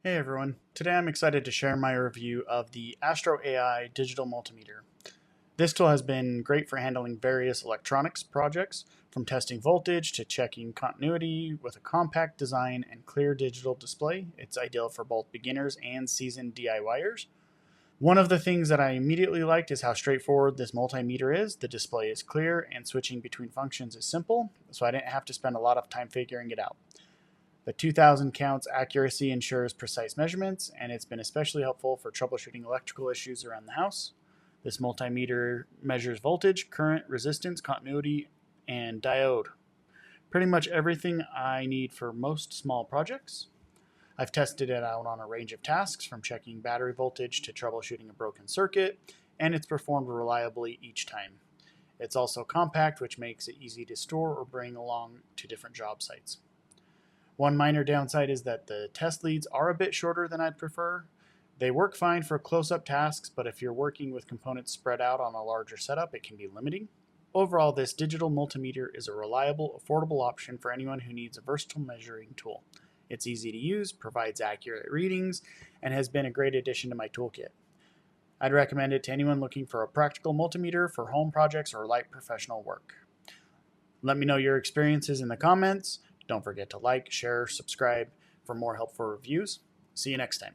Hey everyone, today I'm excited to share my review of the AstroAI Digital Multimeter. This tool has been great for handling various electronics projects, from testing voltage to checking continuity. With a compact design and clear digital display, it's ideal for both beginners and seasoned DIYers. One of the things that I immediately liked is how straightforward this multimeter is. The display is clear and switching between functions is simple, so I didn't have to spend a lot of time figuring it out. The 2000 counts accuracy ensures precise measurements, and it's been especially helpful for troubleshooting electrical issues around the house. This multimeter measures voltage, current, resistance, continuity, and diode. Pretty much everything I need for most small projects. I've tested it out on a range of tasks, from checking battery voltage to troubleshooting a broken circuit, and it's performed reliably each time. It's also compact, which makes it easy to store or bring along to different job sites. One minor downside is that the test leads are a bit shorter than I'd prefer. They work fine for close-up tasks, but if you're working with components spread out on a larger setup, it can be limiting. Overall, this digital multimeter is a reliable, affordable option for anyone who needs a versatile measuring tool. It's easy to use, provides accurate readings, and has been a great addition to my toolkit. I'd recommend it to anyone looking for a practical multimeter for home projects or light professional work. Let me know your experiences in the comments. Don't forget to like, share, subscribe for more helpful reviews. See you next time.